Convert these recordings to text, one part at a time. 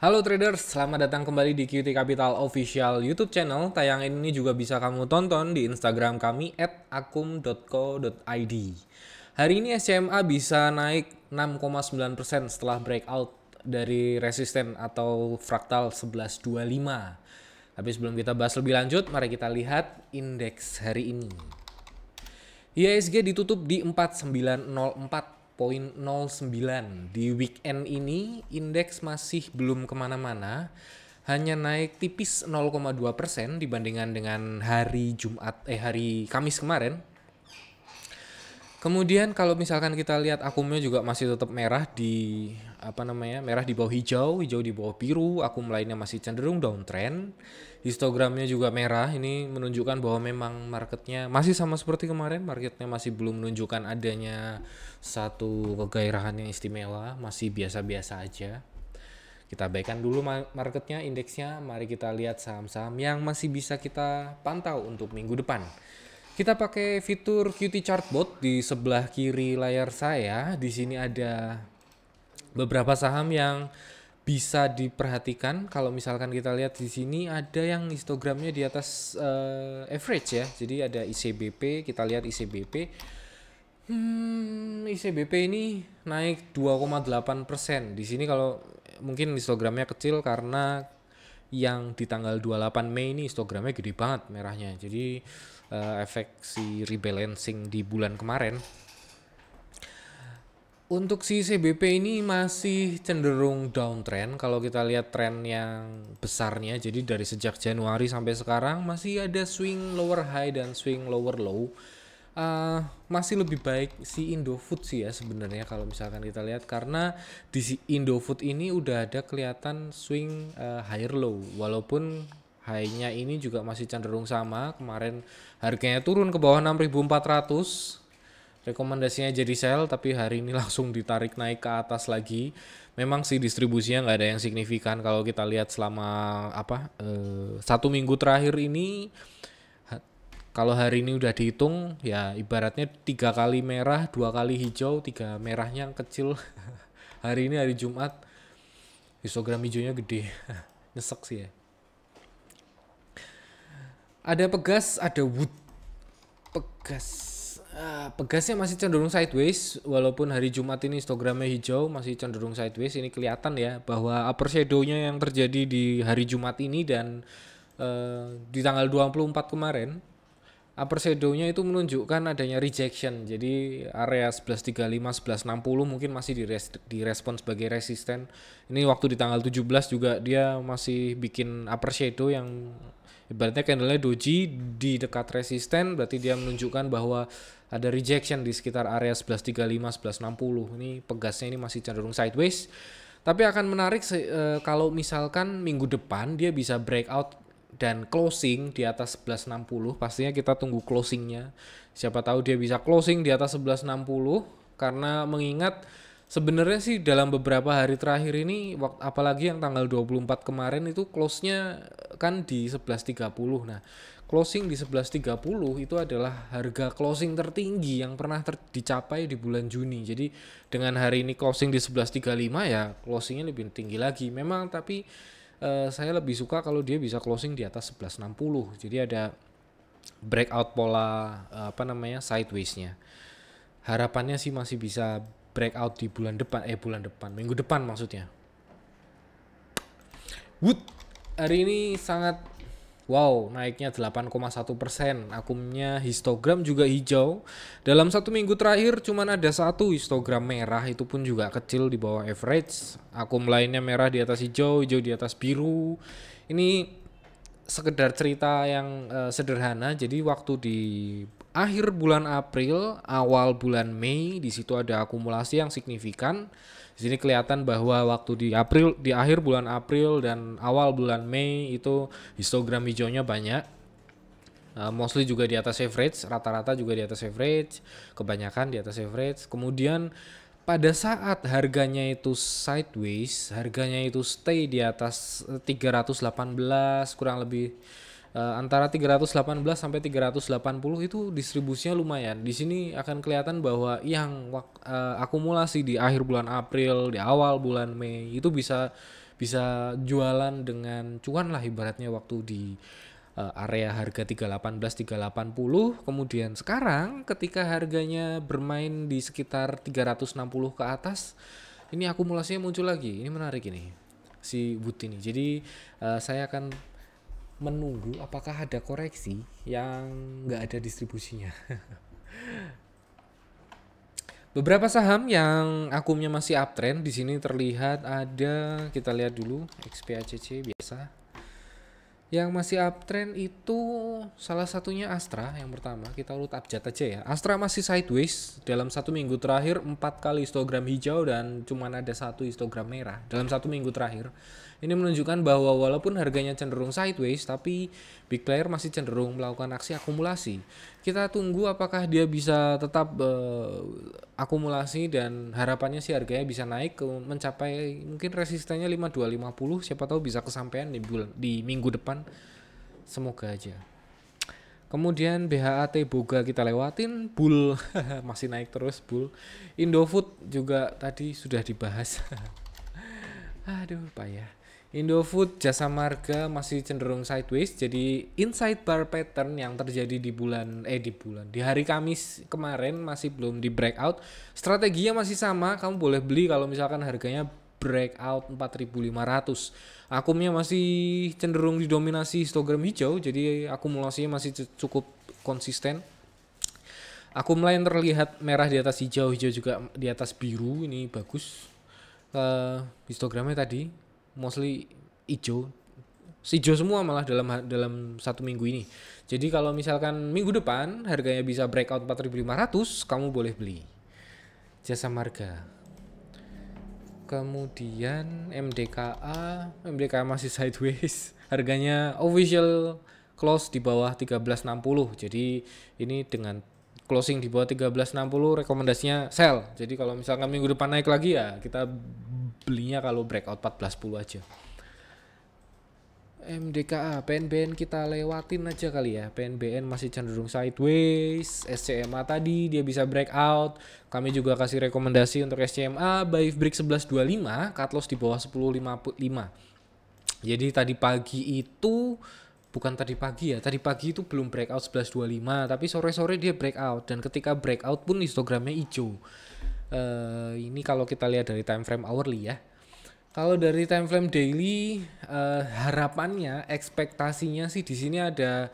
Halo traders, selamat datang kembali di QT Capital Official YouTube channel. Tayangan ini juga bisa kamu tonton di Instagram kami @akum.co.id. Hari ini SCMA bisa naik 6,9% setelah breakout dari resisten atau fraktal 1125. Tapi sebelum kita bahas lebih lanjut, mari kita lihat indeks hari ini. IHSG ditutup di 4904,09. Di weekend ini indeks masih belum kemana-mana, hanya naik tipis 0,2% dibandingkan dengan hari Kamis kemarin. Kemudian kalau misalkan kita lihat akumnya juga masih tetap merah di merah di bawah hijau, hijau di bawah biru, akum lainnya masih cenderung downtrend. Histogramnya juga merah, ini menunjukkan bahwa memang marketnya masih sama seperti kemarin, marketnya masih belum menunjukkan adanya satu kegairahan yang istimewa, masih biasa-biasa aja. Kita abaikan dulu marketnya, indeksnya, mari kita lihat saham-saham yang masih bisa kita pantau untuk minggu depan. Kita pakai fitur QT Chartbot di sebelah kiri layar saya. Di sini ada beberapa saham yang bisa diperhatikan. Kalau misalkan kita lihat di sini ada yang histogramnya di atas average ya. Jadi ada ICBP, kita lihat ICBP. ICBP ini naik 2,8%. Di sini kalau mungkin histogramnya kecil karena yang di tanggal 28 Mei ini histogramnya gede banget merahnya. Jadi efek si rebalancing di bulan kemarin. Untuk si CBP ini masih cenderung downtrend kalau kita lihat tren yang besarnya. Jadi dari sejak Januari sampai sekarang masih ada swing lower high dan swing lower low. Masih lebih baik si Indofood sih ya sebenarnya kalau misalkan kita lihat, karena di si Indofood ini udah ada kelihatan swing higher low, walaupun high-nya ini juga masih cenderung sama. Kemarin harganya turun ke bawah 6.400, rekomendasinya jadi sell, tapi hari ini langsung ditarik naik ke atas lagi. Memang sih distribusinya nggak ada yang signifikan kalau kita lihat selama satu minggu terakhir ini. Kalau hari ini udah dihitung ya ibaratnya 3 kali merah, 2 kali hijau, 3 merahnya yang kecil. Hari ini hari Jumat, histogram hijaunya gede. Nyesek sih ya. Ada Pegas, ada Wood. Pegasnya masih cenderung sideways, walaupun hari Jumat ini histogramnya hijau, masih cenderung sideways. Ini kelihatan ya bahwa upper shadow-nya yang terjadi di hari Jumat ini dan di tanggal 24 kemarin, upper shadow-nya itu menunjukkan adanya rejection. Jadi area 1135, 1160 mungkin masih direspon sebagai resisten. Ini waktu di tanggal 17 juga dia masih bikin upper shadow yang ibaratnya candle-nya doji di dekat resisten, berarti dia menunjukkan bahwa ada rejection di sekitar area 1135, 1160. Ini Pegasnya ini masih cenderung sideways. Tapi akan menarik kalau misalkan minggu depan dia bisa breakout dan closing di atas 1160. Pastinya kita tunggu closingnya. Siapa tahu dia bisa closing di atas 1160, karena mengingat sebenarnya sih dalam beberapa hari terakhir ini, apalagi yang tanggal 24 kemarin itu close-nya kan di 1130. Nah, closing di 1130 itu adalah harga closing tertinggi yang pernah dicapai di bulan Juni. Jadi dengan hari ini closing di 1135 ya closingnya lebih tinggi lagi. Memang tapi saya lebih suka kalau dia bisa closing di atas 1160. Jadi ada breakout pola sideways-nya. Harapannya sih masih bisa breakout di minggu depan maksudnya. Wood hari ini sangat naiknya 8,1%. Akumnya histogram juga hijau. Dalam satu minggu terakhir cuman ada satu histogram merah, itu pun juga kecil di bawah average. Akum lainnya merah di atas hijau, hijau di atas biru. Ini sekedar cerita yang sederhana. Jadi waktu di akhir bulan April, awal bulan Mei, di situ ada akumulasi yang signifikan. Di sini kelihatan bahwa waktu di akhir bulan April dan awal bulan Mei itu histogram hijaunya banyak. Mostly juga di atas average, rata-rata juga di atas average, kebanyakan di atas average. Kemudian pada saat harganya itu sideways, harganya itu stay di atas 318 kurang lebih, antara 318 sampai 380 itu distribusinya lumayan. Di sini akan kelihatan bahwa yang akumulasi di akhir bulan April, di awal bulan Mei itu bisa bisa jualan dengan cuan lah ibaratnya waktu di area harga 318 380. Kemudian sekarang ketika harganya bermain di sekitar 360 ke atas, ini akumulasinya muncul lagi. Ini menarik ini si Wood ini. Jadi saya akan menunggu apakah ada koreksi yang nggak ada distribusinya. Beberapa saham yang akumnya masih uptrend di sini terlihat ada, kita lihat dulu XPACC biasa. Yang masih uptrend itu salah satunya Astra yang pertama, kita urut abjad aja ya. Astra masih sideways dalam 1 minggu terakhir, 4 kali histogram hijau dan cuma ada 1 histogram merah dalam 1 minggu terakhir. Ini menunjukkan bahwa walaupun harganya cenderung sideways, tapi big player masih cenderung melakukan aksi akumulasi. Kita tunggu apakah dia bisa tetap akumulasi, dan harapannya sih harganya bisa naik ke mencapai mungkin resistennya 5250, siapa tahu bisa kesampaian di minggu depan. Semoga aja. Kemudian BHAT Boga kita lewatin, Bull masih naik terus Bull. Indofood juga tadi sudah dibahas. Aduh payah. Indofood, Jasa Marga masih cenderung sideways. Jadi inside bar pattern yang terjadi di hari Kamis kemarin masih belum di breakout. Strateginya masih sama, kamu boleh beli kalau misalkan harganya breakout 4.500. Akumnya masih cenderung didominasi histogram hijau, jadi akumulasinya masih cukup konsisten. Akum lain terlihat merah di atas hijau, hijau juga di atas biru, ini bagus. Histogramnya tadi mostly hijau semua malah dalam 1 minggu ini. Jadi kalau misalkan minggu depan harganya bisa breakout 4.500, kamu boleh beli Jasa Marga. Kemudian MDKA masih sideways, harganya official close di bawah 1360. Jadi ini dengan closing di bawah 1360 rekomendasinya sell. Jadi kalau misalkan minggu depan naik lagi ya kita belinya kalau breakout 1410 aja. MDKA, PNBN kita lewatin aja kali ya. PNBN masih cenderung sideways. SCMA tadi dia bisa breakout. Kami juga kasih rekomendasi untuk SCMA buy break 1125, cut loss di bawah 1055. Jadi tadi pagi itu tadi pagi itu belum breakout 1125, tapi sore-sore dia breakout, dan ketika breakout pun histogramnya hijau. Ini kalau kita lihat dari time frame hourly ya. Kalau dari time frame daily, harapannya, ekspektasinya sih di sini ada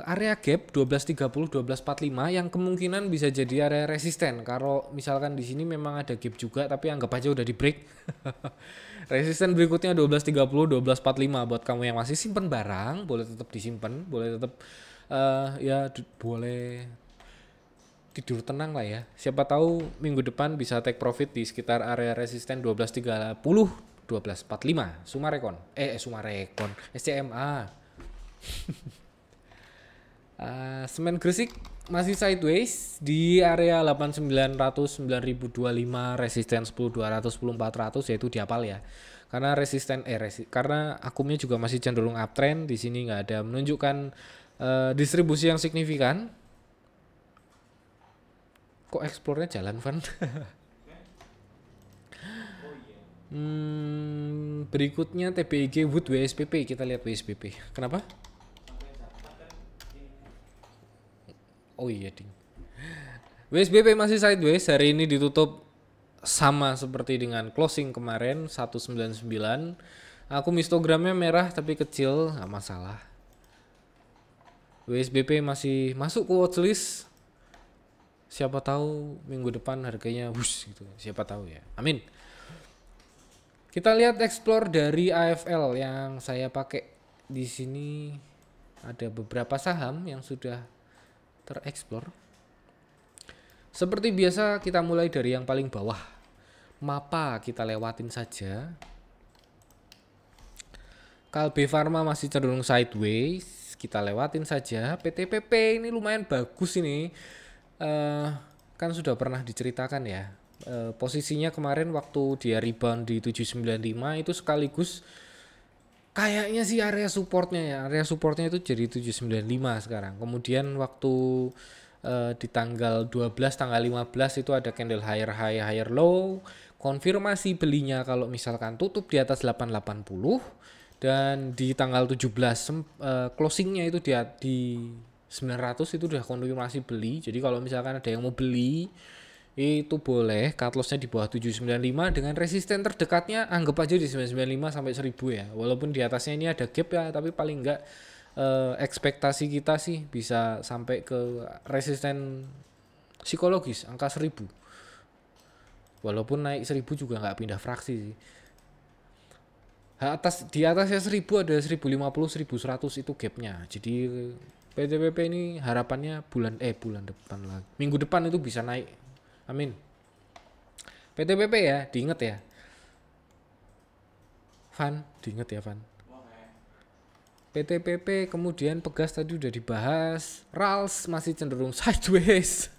area gap 1230 1245 yang kemungkinan bisa jadi area resisten. Kalau misalkan di sini memang ada gap juga, tapi anggap aja udah di break. Resisten berikutnya 1230 1245 buat kamu yang masih simpen barang, boleh tetap disimpan, boleh tetap boleh tidur tenang lah ya. Siapa tahu minggu depan bisa take profit di sekitar area resisten 1230 1245. Sumarekon SCMA. Semen Gresik masih sideways di area 8900 9025, resisten 10200 10400, yaitu dihafal ya. Karena karena akumnya juga masih cenderung uptrend, di sini nggak ada menunjukkan distribusi yang signifikan. Kok explore-nya jalan, Van? Berikutnya TBIG Wood WSPP, kita lihat WSPP. Kenapa? Oh iya ding. WSBP masih sideways, hari ini ditutup sama seperti dengan closing kemarin 199. Aku histogramnya merah tapi kecil, nggak masalah. WSBP masih masuk ke watchlist. Siapa tahu minggu depan harganya gitu. Siapa tahu ya. Amin. Kita lihat explore dari AFL yang saya pakai di sini. Ada beberapa saham yang sudah tereksplor. Seperti biasa kita mulai dari yang paling bawah. MAPA kita lewatin saja. Kalbe Pharma masih cenderung sideways, kita lewatin saja. PTPP ini lumayan bagus ini. Kan sudah pernah diceritakan ya. Posisinya kemarin waktu dia rebound di 795 itu sekaligus kayaknya sih area supportnya ya. Area supportnya itu jadi 795 sekarang. Kemudian waktu di tanggal 12, tanggal 15 itu ada candle higher high, higher low. konfirmasi belinya kalau misalkan tutup di atas 880 dan di tanggal 17 closingnya itu di 900 itu udah konfirmasi beli. Jadi kalau misalkan ada yang mau beli itu boleh cut lossnya di bawah 795 dengan resisten terdekatnya anggap aja di 995 sampai 1000 ya. Walaupun di atasnya ini ada gap ya, tapi paling enggak ekspektasi kita sih bisa sampai ke resisten psikologis angka 1000. Walaupun naik 1000 juga nggak pindah fraksi sih. Di atasnya 1000 ada 1050, 1100 itu gapnya. Jadi PTPP ini harapannya bulan depan lagi. Minggu depan itu bisa naik. Amin. PTPP ya, diinget ya. Van, diinget ya Van. PTPP kemudian Pegas tadi udah dibahas. RALS masih cenderung sideways.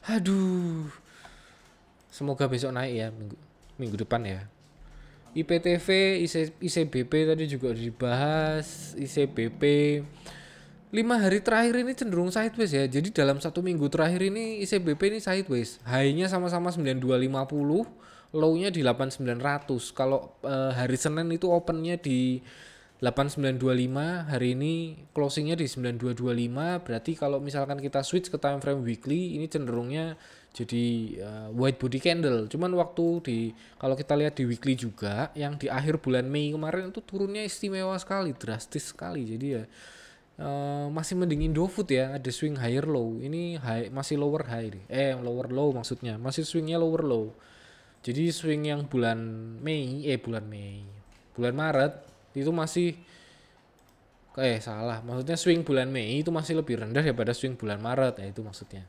Aduh. Semoga besok naik ya minggu depan ya. IPTV, ICBP tadi juga udah dibahas. ICBP 5 hari terakhir ini cenderung sideways ya. Jadi dalam 1 minggu terakhir ini ICBP ini sideways. High-nya sama-sama 9250, low-nya di 8900. Kalau hari Senin itu open-nya di 8925, hari ini closing-nya di 9225. Berarti kalau misalkan kita switch ke time frame weekly, ini cenderungnya jadi white body candle. Cuman kalau kita lihat di weekly juga, yang di akhir bulan Mei kemarin itu turunnya istimewa sekali, drastis sekali. Jadi ya masih mending Indofood ya, ada swing higher low. Ini masih lower high nih. Lower low maksudnya. Masih swingnya lower low. Jadi swing yang bulan Maret itu masih maksudnya swing bulan Mei itu masih lebih rendah daripada swing bulan Maret ya, itu maksudnya.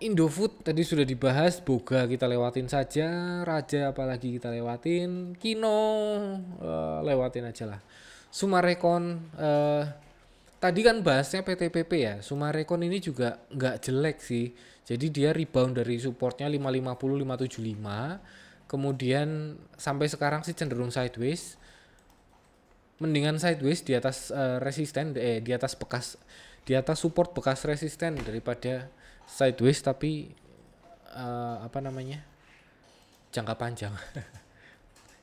Indofood tadi sudah dibahas, Boga kita lewatin saja, Raja apalagi kita lewatin, Kino lewatin aja lah. Sumarekon tadi kan bahasnya PTPP ya. Sumarekon ini juga nggak jelek sih. Jadi dia rebound dari supportnya 550 575. Kemudian sampai sekarang sih cenderung sideways. Mendingan sideways di atas resisten di atas support bekas resisten daripada sideways tapi jangka panjang.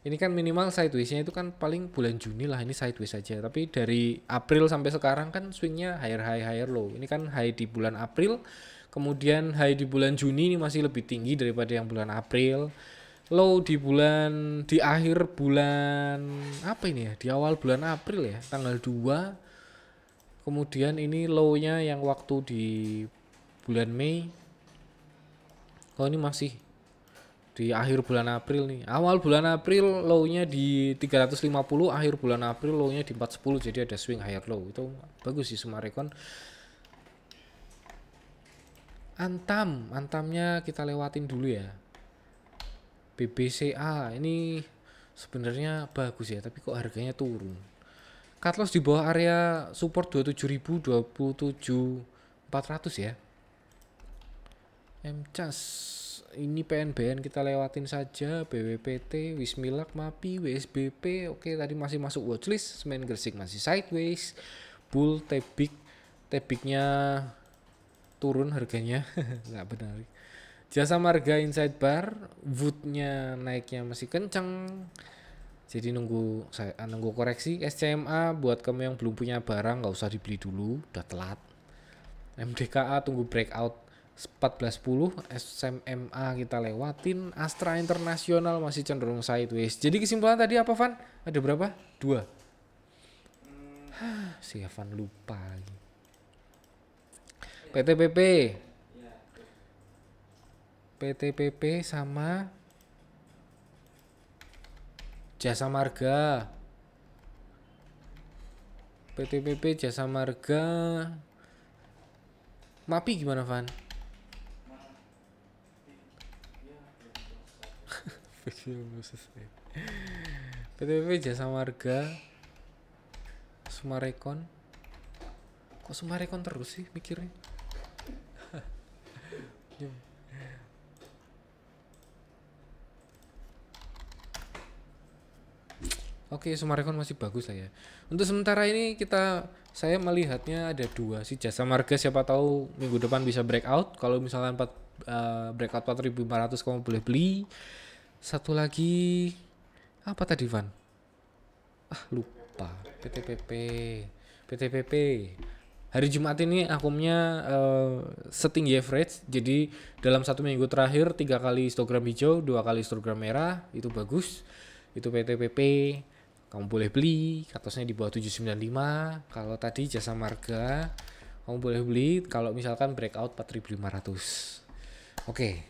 Ini kan minimal sideways-nya itu kan paling bulan Juni lah, ini sideways saja. Tapi dari April sampai sekarang kan swingnya higher high higher low. Ini kan high di bulan April, kemudian high di bulan Juni ini masih lebih tinggi daripada yang bulan April. Low di akhir bulan di awal bulan April ya, tanggal 2. Kemudian ini low-nya yang waktu di bulan Mei. Ini masih di akhir bulan April nih. Awal bulan April low-nya di 350, akhir bulan April low-nya di 410, jadi ada swing higher low. Itu bagus sih Sumarekon. Antamnya kita lewatin dulu ya. BBCA ini sebenarnya bagus ya, tapi kok harganya turun. Cut loss di bawah area support 27.000, 27.400 ya. MCAS ini PNBN kita lewatin saja, BWPT, Wismilak, MAPI, WSBP, oke tadi masih masuk watchlist, Semen Gresik masih sideways, Bull, Tebiknya turun harganya, nggak benar. Jasa Marga Inside Bar, Wood-nya naiknya masih kenceng, jadi nunggu koreksi. SCMA buat kamu yang belum punya barang nggak usah dibeli dulu, udah telat. MDKA tunggu breakout 1410, SMMA kita lewatin, Astra Internasional masih cenderung sideways. Jadi kesimpulan tadi apa Van? Ada berapa? 2. Si Van lupa lagi. PTPP sama Jasa Marga. PTPP Jasa Marga. MAPI gimana Van? PTPP Jasa Marga, Sumarekon. Kok Sumarekon terus sih mikirnya? Oke, Sumarekon masih bagus lah ya. Untuk sementara ini saya melihatnya ada 2 sih. Jasa Marga siapa tahu minggu depan bisa breakout. Kalau misalnya breakout 4500 kamu boleh beli. Satu lagi apa tadi Van? Lupa. PTPP. Hari Jumat ini akumnya setinggi average. Jadi dalam 1 minggu terakhir 3 kali histogram hijau, 2 kali histogram merah, itu bagus. Itu PTPP. Kamu boleh beli, katosnya di bawah 795. Kalau tadi jasa marga kamu boleh beli kalau misalkan breakout 4500. Oke.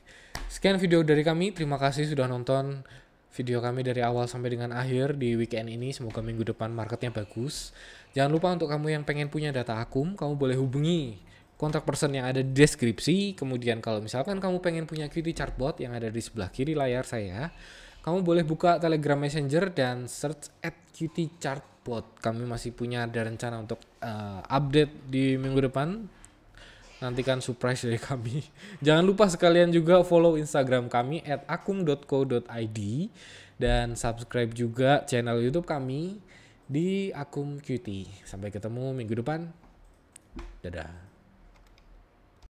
Sekian video dari kami. Terima kasih sudah nonton video kami dari awal sampai dengan akhir di weekend ini. Semoga minggu depan marketnya bagus. Jangan lupa untuk kamu yang pengen punya data akum, kamu boleh hubungi kontak person yang ada di deskripsi. Kemudian kalau misalkan kamu pengen punya QT Chartbot yang ada di sebelah kiri layar saya, kamu boleh buka Telegram Messenger dan search @QT Chartbot. Kami masih punya ada rencana untuk update di minggu depan. Nantikan surprise dari kami. Jangan lupa sekalian juga follow Instagram kami @akum.co.id dan subscribe juga channel YouTube kami di Akum QT. Sampai ketemu minggu depan. Dadah.